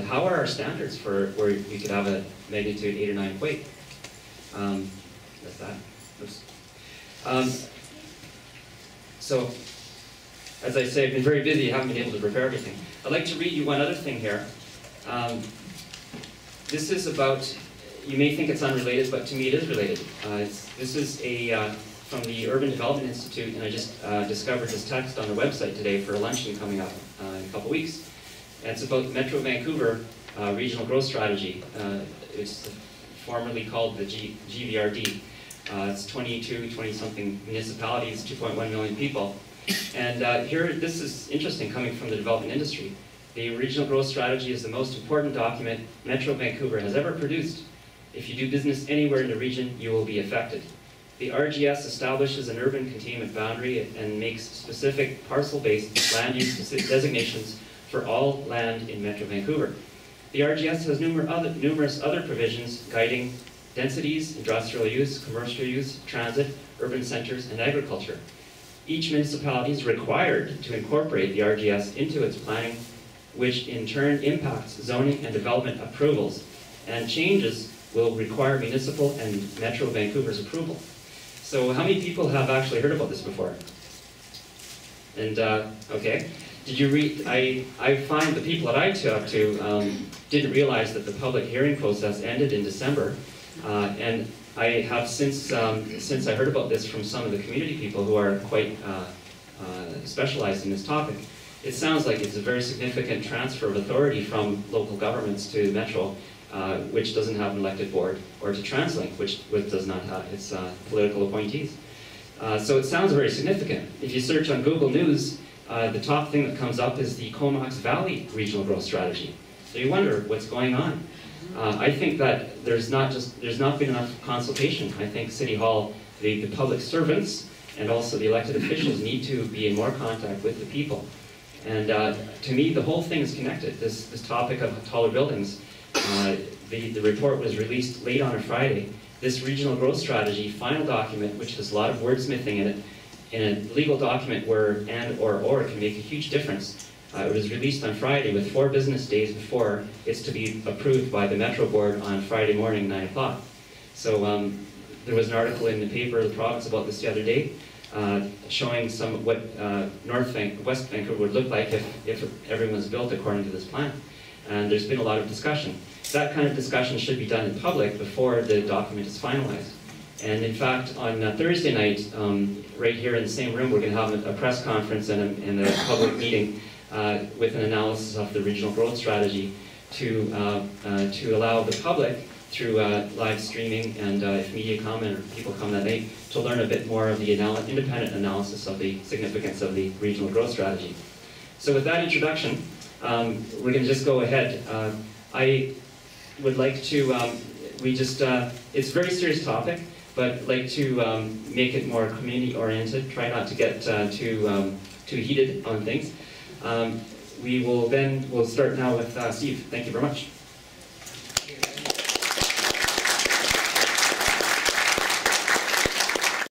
how are our standards for where you could have a magnitude 8 or 9 quake? That's that. Oops. So, as I say, I've been very busy, I haven't been able to prepare everything. I'd like to read you one other thing here. This is about, you may think it's unrelated, but to me it is related. This is from the Urban Development Institute, and I just discovered this text on their website today for a luncheon coming up in a couple weeks. And it's about the Metro Vancouver Regional Growth Strategy. It's formerly called the GVRD. It's 20-something municipalities, 2.1 million people. And here, this is interesting coming from the development industry. The Regional Growth Strategy is the most important document Metro Vancouver has ever produced. If you do business anywhere in the region, you will be affected. The RGS establishes an urban containment boundary and makes specific parcel-based land use designations for all land in Metro Vancouver. The RGS has numerous other provisions guiding densities, industrial use, commercial use, transit, urban centers, and agriculture. Each municipality is required to incorporate the RGS into its planning, which in turn impacts zoning and development approvals, and changes will require municipal and Metro Vancouver's approval. So how many people have actually heard about this before? And, okay. Did you read, I find the people that I talked to didn't realize that the public hearing process ended in December, and I have since I heard about this from some of the community people who are quite specialized in this topic. It sounds like it's a very significant transfer of authority from local governments to Metro, which doesn't have an elected board, or to TransLink, which does not have its political appointees. So it sounds very significant. If you search on Google News, the top thing that comes up is the Comox Valley Regional Growth Strategy. So you wonder what's going on. I think that there's not been enough consultation. I think City Hall, the public servants, and also the elected officials need to be in more contact with the people. And to me, the whole thing is connected. This topic of taller buildings, the report was released late on a Friday. This regional growth strategy, final document, which has a lot of wordsmithing in it, in a legal document where and or can make a huge difference. It was released on Friday with 4 business days before it's to be approved by the Metro Board on Friday morning, 9 o'clock. So there was an article in the paper, The Province, about this the other day, showing some what West Vancouver would look like if everything was built according to this plan. And there's been a lot of discussion. That kind of discussion should be done in public before the document is finalized. And in fact, on Thursday night, right here in the same room, we're going to have a press conference and a public meeting with an analysis of the regional growth strategy to allow the public, through live streaming and if media come and people come that night, to learn a bit more of the independent analysis of the significance of the regional growth strategy. So with that introduction, we're going to just go ahead. I would like to, it's a very serious topic, but like to make it more community-oriented, try not to get too heated on things. We'll start now with Steve. Thank you very much.